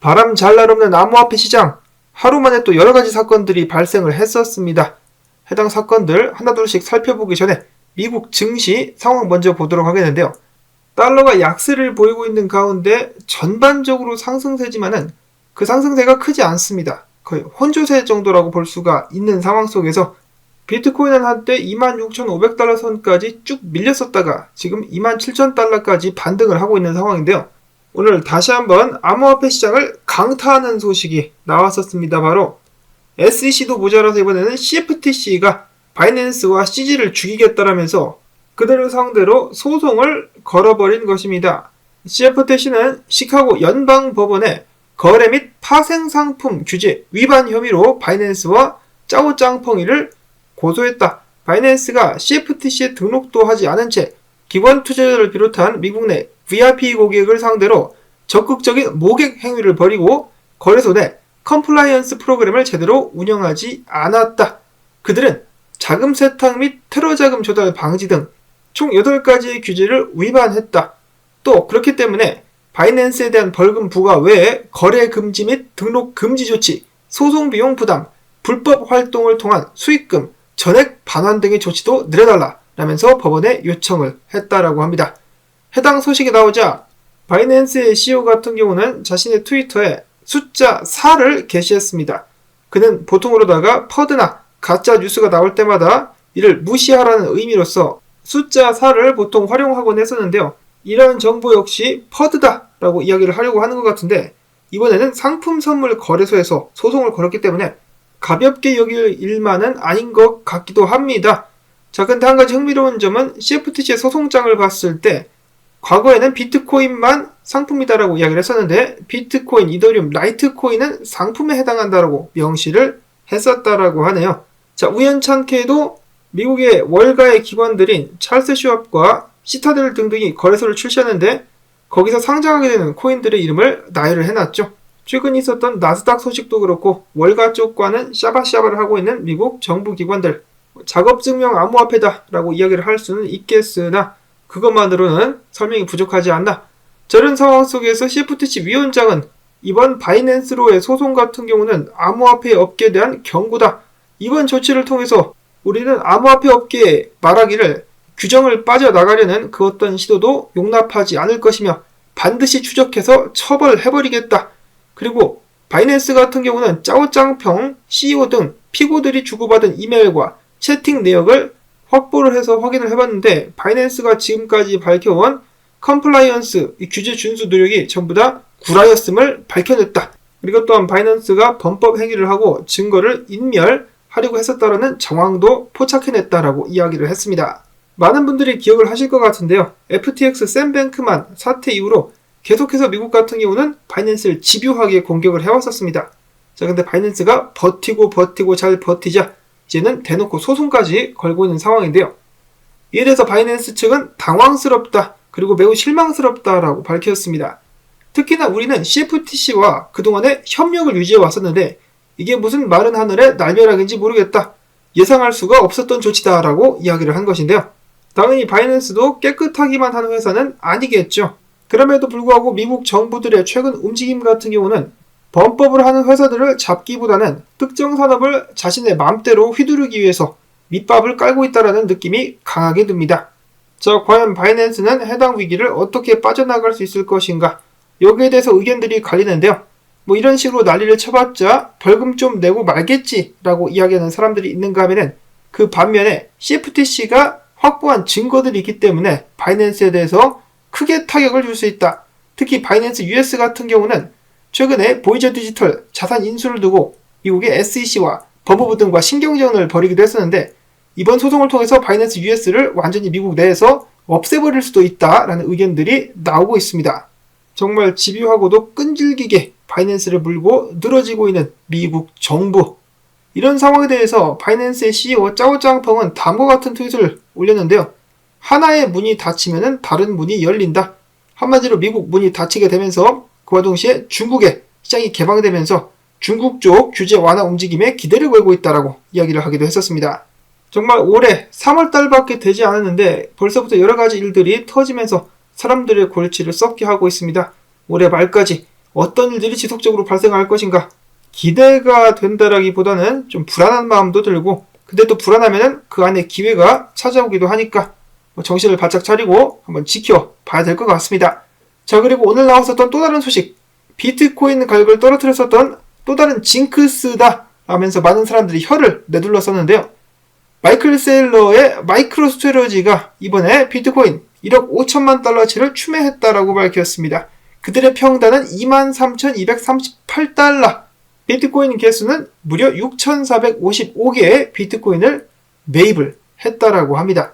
바람 잘 날 없는 암호화폐 시장, 하루 만에 또 여러가지 사건들이 발생을 했었습니다. 해당 사건들 하나둘씩 살펴보기 전에 미국 증시 상황 먼저 보도록 하겠는데요. 달러가 약세를 보이고 있는 가운데 전반적으로 상승세지만은 그 상승세가 크지 않습니다. 거의 혼조세 정도라고 볼 수가 있는 상황 속에서 비트코인은 한때 26,500달러 선까지 쭉 밀렸었다가 지금 27,000달러까지 반등을 하고 있는 상황인데요. 오늘 다시 한번 암호화폐 시장을 강타하는 소식이 나왔었습니다. 바로 SEC도 모자라서 이번에는 CFTC가 바이낸스와 CZ를 죽이겠다라면서 그들을 상대로 소송을 걸어버린 것입니다. CFTC는 시카고 연방법원에 거래 및 파생상품 규제 위반 혐의로 바이낸스와 짜오짱펑이를 고소했다. 바이낸스가 CFTC에 등록도 하지 않은 채 기관 투자자를 비롯한 미국 내 VIP 고객을 상대로 적극적인 모객 행위를 벌이고 거래소 내 컴플라이언스 프로그램을 제대로 운영하지 않았다. 그들은 자금 세탁 및 테러 자금 조달 방지 등 총 8가지의 규제를 위반했다. 또 그렇기 때문에 바이낸스에 대한 벌금 부과 외에 거래 금지 및 등록 금지 조치, 소송 비용 부담, 불법 활동을 통한 수익금, 전액 반환 등의 조치도 늘려달라라면서 법원에 요청을 했다라고 합니다. 해당 소식이 나오자 바이낸스의 CEO 같은 경우는 자신의 트위터에 숫자 4를 게시했습니다. 그는 보통으로다가 퍼드나 가짜 뉴스가 나올 때마다 이를 무시하라는 의미로서 숫자 4를 보통 활용하곤 했었는데요. 이런 정보 역시 퍼드다라고 이야기를 하려고 하는 것 같은데 이번에는 상품 선물 거래소에서 소송을 걸었기 때문에 가볍게 여길 일만은 아닌 것 같기도 합니다. 자, 근데 한 가지 흥미로운 점은 CFTC의 소송장을 봤을 때 과거에는 비트코인만 상품이다라고 이야기를 했었는데 비트코인, 이더리움, 라이트코인은 상품에 해당한다라고 명시를 했었다라고 하네요. 자, 우연찮게도 미국의 월가의 기관들인 찰스 슈왑과 시타델 등등이 거래소를 출시하는데 거기서 상장하게 되는 코인들의 이름을 나열을 해놨죠. 최근 있었던 나스닥 소식도 그렇고 월가 쪽과는 샤바샤바를 하고 있는 미국 정부 기관들 작업증명 암호화폐다 라고 이야기를 할 수는 있겠으나 그것만으로는 설명이 부족하지 않나. 저런 상황 속에서 CFTC 위원장은 이번 바이낸스로의 소송 같은 경우는 암호화폐 업계에 대한 경고다. 이번 조치를 통해서 우리는 암호화폐 업계에 말하기를 규정을 빠져나가려는 그 어떤 시도도 용납하지 않을 것이며 반드시 추적해서 처벌해버리겠다. 그리고 바이낸스 같은 경우는 짜오짱평 CEO 등 피고들이 주고받은 이메일과 채팅 내역을 확보를 해서 확인을 해봤는데 바이낸스가 지금까지 밝혀온 컴플라이언스 규제 준수 노력이 전부 다 구라였음을 밝혀냈다. 그리고 또한 바이낸스가 범법 행위를 하고 증거를 인멸하려고 했었다라는 정황도 포착해냈다라고 이야기를 했습니다. 많은 분들이 기억을 하실 것 같은데요. FTX 샘 뱅크만 사태 이후로 계속해서 미국 같은 경우는 바이낸스를 집요하게 공격을 해왔었습니다. 자, 근데 바이낸스가 버티고 잘 버티자 이제는 대놓고 소송까지 걸고 있는 상황인데요. 이에 대해서 바이낸스 측은 당황스럽다, 그리고 매우 실망스럽다라고 밝혔습니다. 특히나 우리는 CFTC와 그동안의 협력을 유지해 왔었는데 이게 무슨 마른 하늘의 날벼락인지 모르겠다. 예상할 수가 없었던 조치다라고 이야기를 한 것인데요. 당연히 바이낸스도 깨끗하기만 하는 회사는 아니겠죠. 그럼에도 불구하고 미국 정부들의 최근 움직임 같은 경우는 범법을 하는 회사들을 잡기보다는 특정 산업을 자신의 맘대로 휘두르기 위해서 밑밥을 깔고 있다는 느낌이 강하게 듭니다. 자, 과연 바이낸스는 해당 위기를 어떻게 빠져나갈 수 있을 것인가? 여기에 대해서 의견들이 갈리는데요. 이런 식으로 난리를 쳐봤자 벌금 좀 내고 말겠지라고 이야기하는 사람들이 있는가 하면은 그 반면에 CFTC가 확보한 증거들이 있기 때문에 바이낸스에 대해서 크게 타격을 줄 수 있다. 특히 바이낸스 US 같은 경우는 최근에 보이저 디지털 자산 인수를 두고 미국의 SEC와 법무부 등과 신경전을 벌이기도 했었는데 이번 소송을 통해서 바이낸스 US를 완전히 미국 내에서 없애버릴 수도 있다라는 의견들이 나오고 있습니다. 정말 집요하고도 끈질기게 바이낸스를 물고 늘어지고 있는 미국 정부. 이런 상황에 대해서 바이낸스의 CEO 짜오짱펑은 다음과 같은 트윗을 올렸는데요. 하나의 문이 닫히면 다른 문이 열린다. 한마디로 미국 문이 닫히게 되면서 그와 동시에 중국의 시장이 개방되면서 중국 쪽 규제 완화 움직임에 기대를 걸고 있다라고 이야기를 하기도 했었습니다. 정말 올해 3월달밖에 되지 않았는데 벌써부터 여러가지 일들이 터지면서 사람들의 골치를 썩게 하고 있습니다. 올해 말까지 어떤 일들이 지속적으로 발생할 것인가 기대가 된다라기보다는 좀 불안한 마음도 들고, 근데 또 불안하면은 그 안에 기회가 찾아오기도 하니까 정신을 바짝 차리고 한번 지켜봐야 될 것 같습니다. 자, 그리고 오늘 나왔었던 또 다른 소식, 비트코인 가격을 떨어뜨렸었던 또 다른 징크스다 라면서 많은 사람들이 혀를 내둘렀었는데요. 마이클 세일러의 마이크로스트레지가 이번에 비트코인 1억 5천만 달러치를 추매했다라고 밝혔습니다. 그들의 평단은 23,238달러, 비트코인 개수는 무려 6,455개의 비트코인을 매입을 했다라고 합니다.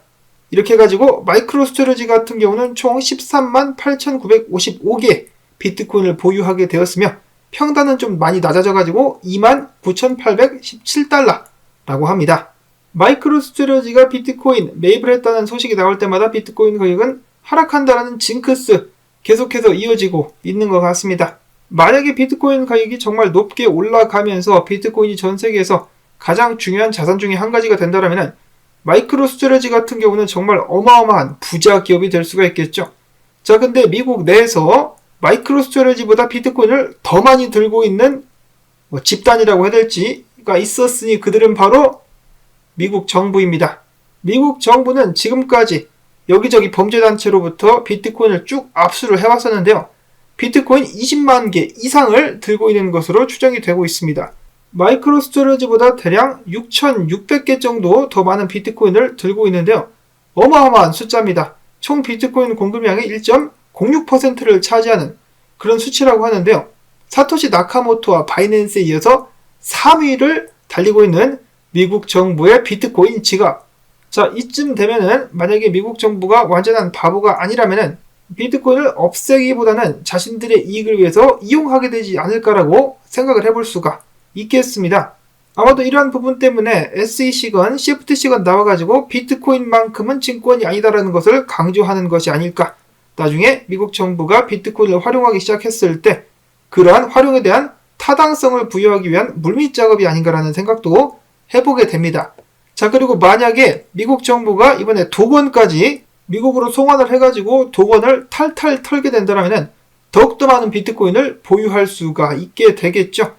이렇게 해가지고 마이크로스트레지 같은 경우는 총 13만 8,955개 비트코인을 보유하게 되었으며 평단은 좀 많이 낮아져가지고 2만 9,817달러라고 합니다. 마이크로스트레지가 비트코인 매입을 했다는 소식이 나올 때마다 비트코인 가격은 하락한다라는 징크스 계속해서 이어지고 있는 것 같습니다. 만약에 비트코인 가격이 정말 높게 올라가면서 비트코인이 전 세계에서 가장 중요한 자산 중에 한 가지가 된다면 마이크로스트레지 같은 경우는 정말 어마어마한 부자 기업이 될 수가 있겠죠. 자, 근데 미국 내에서 마이크로스트레지보다 비트코인을 더 많이 들고 있는 집단이라고 해야 될지가 있었으니 그들은 바로 미국 정부입니다. 미국 정부는 지금까지 여기저기 범죄단체로부터 비트코인을 쭉 압수를 해왔었는데요. 비트코인 20만 개 이상을 들고 있는 것으로 추정이 되고 있습니다. 마이크로스트레지보다 대략 6,600개 정도 더 많은 비트코인을 들고 있는데요. 어마어마한 숫자입니다. 총 비트코인 공급량의 1.06%를 차지하는 그런 수치라고 하는데요. 사토시 나카모토와 바이낸스에 이어서 3위를 달리고 있는 미국 정부의 비트코인 지갑. 자, 이쯤 되면은 만약에 미국 정부가 완전한 바보가 아니라면은 비트코인을 없애기보다는 자신들의 이익을 위해서 이용하게 되지 않을까라고 생각을 해볼 수가 있겠습니다. 아마도 이러한 부분 때문에 SEC건 CFTC건 나와가지고 비트코인만큼은 증권이 아니다라는 것을 강조하는 것이 아닐까. 나중에 미국 정부가 비트코인을 활용하기 시작했을 때 그러한 활용에 대한 타당성을 부여하기 위한 물밑 작업이 아닌가라는 생각도 해보게 됩니다. 자, 그리고 만약에 미국 정부가 이번에 도건까지 미국으로 송환을 해가지고 도건을 탈탈 털게 된다면 더욱더 많은 비트코인을 보유할 수가 있게 되겠죠.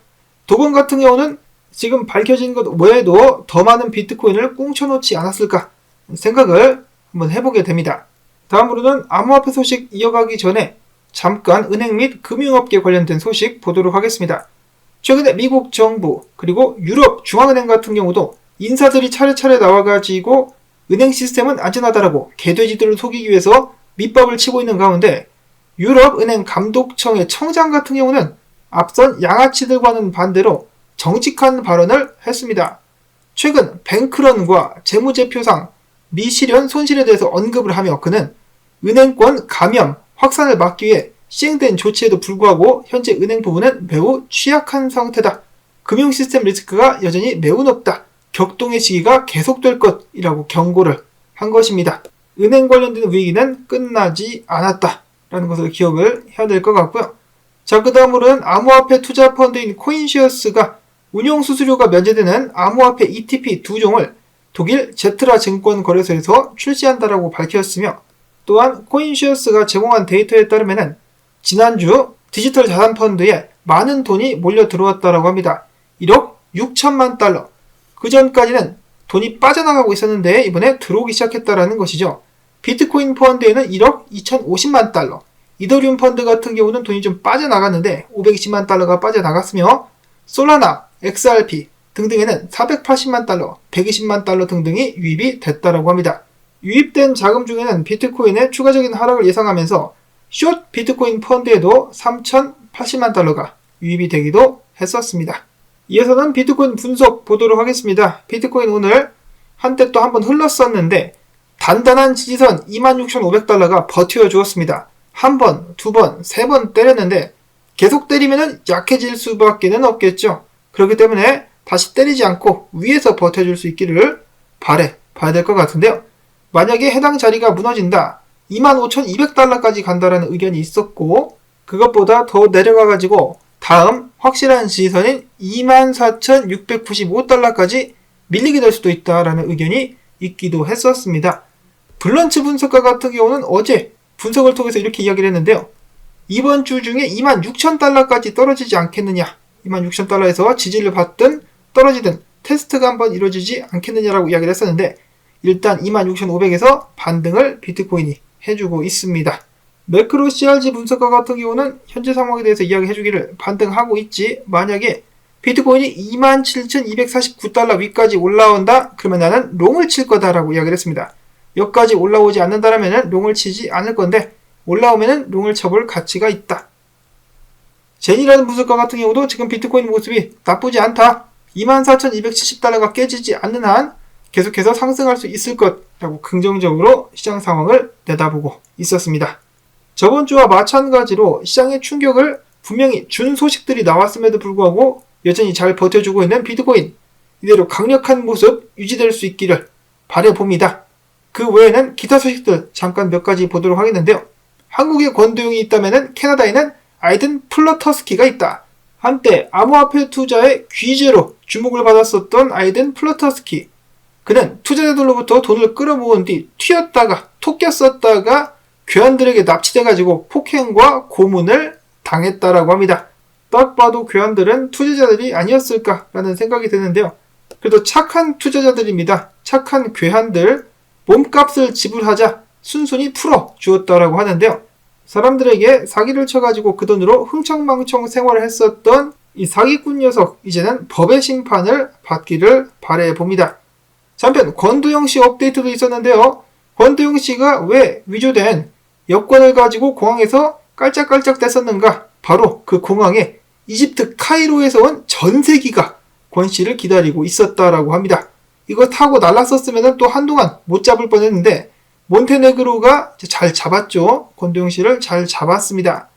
도건 같은 경우는 지금 밝혀진 것 외에도 더 많은 비트코인을 꽁쳐놓지 않았을까 생각을 한번 해보게 됩니다. 다음으로는 암호화폐 소식 이어가기 전에 잠깐 은행 및 금융업계 관련된 소식 보도록 하겠습니다. 최근에 미국 정부 그리고 유럽 중앙은행 같은 경우도 인사들이 차례차례 나와가지고 은행 시스템은 안전하다라고 개돼지들을 속이기 위해서 밑밥을 치고 있는 가운데 유럽 은행 감독청의 청장 같은 경우는 앞선 양아치들과는 반대로 정직한 발언을 했습니다. 최근 뱅크런과 재무제표상 미실현 손실에 대해서 언급을 하며 그는 은행권 감염, 확산을 막기 위해 시행된 조치에도 불구하고 현재 은행 부분은 매우 취약한 상태다. 금융 시스템 리스크가 여전히 매우 높다. 격동의 시기가 계속될 것이라고 경고를 한 것입니다. 은행 관련된 위기는 끝나지 않았다. 라는 것을 기억을 해야 될 것 같고요. 자, 그 다음으로는 암호화폐 투자 펀드인 코인시어스가 운용 수수료가 면제되는 암호화폐 ETP 2종을 독일 제트라 증권 거래소에서 출시한다라고 밝혔으며 또한 코인시어스가 제공한 데이터에 따르면 지난주 디지털 자산 펀드에 많은 돈이 몰려 들어왔다라고 합니다. 1억 6천만 달러. 그 전까지는 돈이 빠져나가고 있었는데 이번에 들어오기 시작했다라는 것이죠. 비트코인 펀드에는 1억 2,050만 달러. 이더리움 펀드 같은 경우는 돈이 좀 빠져나갔는데 520만 달러가 빠져나갔으며 솔라나, XRP 등등에는 480만 달러, 120만 달러 등등이 유입이 됐다라고 합니다. 유입된 자금 중에는 비트코인의 추가적인 하락을 예상하면서 숏 비트코인 펀드에도 3,080만 달러가 유입이 되기도 했었습니다. 이어서는 비트코인 분석 보도록 하겠습니다. 비트코인 오늘 한때 또 한번 흘렀었는데 단단한 지지선 26,500달러가 버텨 주었습니다. 한 번, 두 번, 세 번 때렸는데 계속 때리면 약해질 수밖에 없겠죠. 그렇기 때문에 다시 때리지 않고 위에서 버텨줄 수 있기를 봐야 될 것 같은데요. 만약에 해당 자리가 무너진다. 25,200달러까지 간다라는 의견이 있었고 그것보다 더 내려가가지고 다음 확실한 지지선인 24,695달러까지 밀리게 될 수도 있다라는 의견이 있기도 했었습니다. 블런츠 분석가 같은 경우는 어제 분석을 통해서 이렇게 이야기를 했는데요. 이번 주 중에 26,000달러까지 떨어지지 않겠느냐, 26,000달러에서 지지를 받든 떨어지든 테스트가 한번 이루어지지 않겠느냐라고 이야기를 했었는데, 일단 26,500에서 반등을 비트코인이 해주고 있습니다. 매크로 CRG 분석가 같은 경우는 현재 상황에 대해서 이야기해주기를 반등하고 있지, 만약에 비트코인이 27,249달러 위까지 올라온다, 그러면 나는 롱을 칠 거다라고 이야기를 했습니다. 여기까지 올라오지 않는다라면 롱을 치지 않을 건데, 올라오면 롱을 쳐볼 가치가 있다. 제니라는 분석가 같은 경우도 지금 비트코인 모습이 나쁘지 않다, 24,270달러가 깨지지 않는 한 계속해서 상승할 수 있을 것이라고 긍정적으로 시장 상황을 내다보고 있었습니다. 저번 주와 마찬가지로 시장의 충격을 분명히 준 소식들이 나왔음에도 불구하고 여전히 잘 버텨주고 있는 비트코인, 이대로 강력한 모습 유지될 수 있기를 바라봅니다. 그 외에는 기타 소식들 잠깐 몇 가지 보도록 하겠는데요. 한국에 권도용이 있다면 캐나다에는 아이든 플러터스키가 있다. 한때 암호화폐 투자의 귀재로 주목을 받았었던 아이든 플러터스키, 그는 투자자들로부터 돈을 끌어모은 뒤 튀었다가 토꼈었다가 괴한들에게 납치돼가지고 폭행과 고문을 당했다라고 합니다. 딱 봐도 괴한들은 투자자들이 아니었을까라는 생각이 드는데요. 그래도 착한 투자자들입니다. 착한 괴한들, 몸값을 지불하자 순순히 풀어주었다라고 하는데요. 사람들에게 사기를 쳐가지고 그 돈으로 흥청망청 생활을 했었던 이 사기꾼 녀석, 이제는 법의 심판을 받기를 바라봅니다. 한편 권도영 씨 업데이트도 있었는데요. 권도영 씨가 왜 위조된 여권을 가지고 공항에서 깔짝깔짝 댔었는가? 바로 그 공항에 이집트 카이로에서 온 전세기가 권 씨를 기다리고 있었다라고 합니다. 이거 타고 날랐었으면 또 한동안 못 잡을 뻔했는데 몬테네그로가 잘 잡았죠. 권도영 씨를 잘 잡았습니다.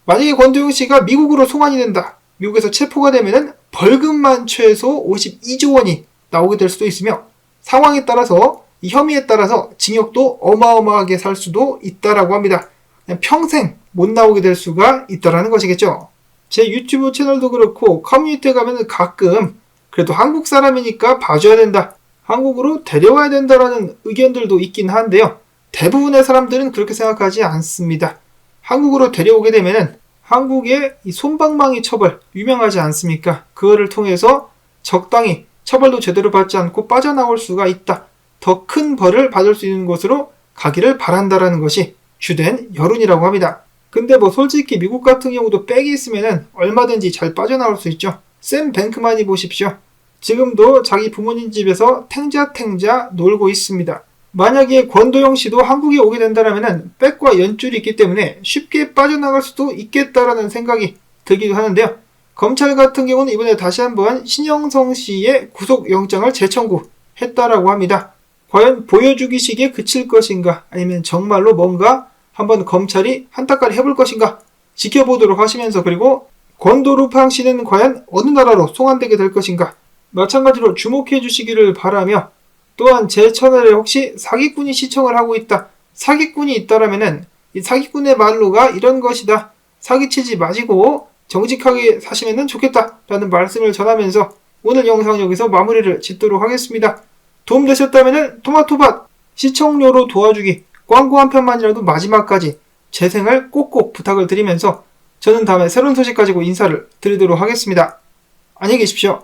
만약에 권도영 씨가 미국으로 송환이 된다, 미국에서 체포가 되면은 벌금만 최소 52조 원이 나오게 될 수도 있으며, 상황에 따라서 이 혐의에 따라서 징역도 어마어마하게 살 수도 있다라고 합니다. 그냥 평생 못 나오게 될 수가 있다라는 것이겠죠. 제 유튜브 채널도 그렇고 커뮤니티에 가면 가끔 그래도 한국 사람이니까 봐줘야 된다, 한국으로 데려와야 된다라는 의견들도 있긴 한데요. 대부분의 사람들은 그렇게 생각하지 않습니다. 한국으로 데려오게 되면은 한국의 이 솜방망이 처벌 유명하지 않습니까? 그거를 통해서 적당히 처벌도 제대로 받지 않고 빠져나올 수가 있다, 더 큰 벌을 받을 수 있는 곳으로 가기를 바란다라는 것이 주된 여론이라고 합니다. 근데 뭐 솔직히 미국 같은 경우도 백이 있으면은 얼마든지 잘 빠져나올 수 있죠. 샘 뱅크만이 보십시오. 지금도 자기 부모님 집에서 탱자탱자 놀고 있습니다. 만약에 권도영 씨도 한국에 오게 된다면 백과 연줄이 있기 때문에 쉽게 빠져나갈 수도 있겠다라는 생각이 들기도 하는데요. 검찰 같은 경우는 이번에 다시 한번 신영성 씨의 구속영장을 재청구했다라고 합니다. 과연 보여주기식에 그칠 것인가, 아니면 정말로 뭔가 한번 검찰이 한따까리 해볼 것인가 지켜보도록 하시면서, 그리고 권도루팡 씨는 과연 어느 나라로 송환되게 될 것인가 마찬가지로 주목해 주시기를 바라며, 또한 제 채널에 혹시 사기꾼이 시청을 하고 있다, 사기꾼이 있다라면은 이 사기꾼의 말로가 이런 것이다, 사기치지 마시고 정직하게 사시면 좋겠다 라는 말씀을 전하면서 오늘 영상 여기서 마무리를 짓도록 하겠습니다. 도움되셨다면 토마토밭 시청료로 도와주기, 광고 한 편만이라도 마지막까지 재생을 꼭꼭 부탁을 드리면서 저는 다음에 새로운 소식 가지고 인사를 드리도록 하겠습니다. 안녕히 계십시오.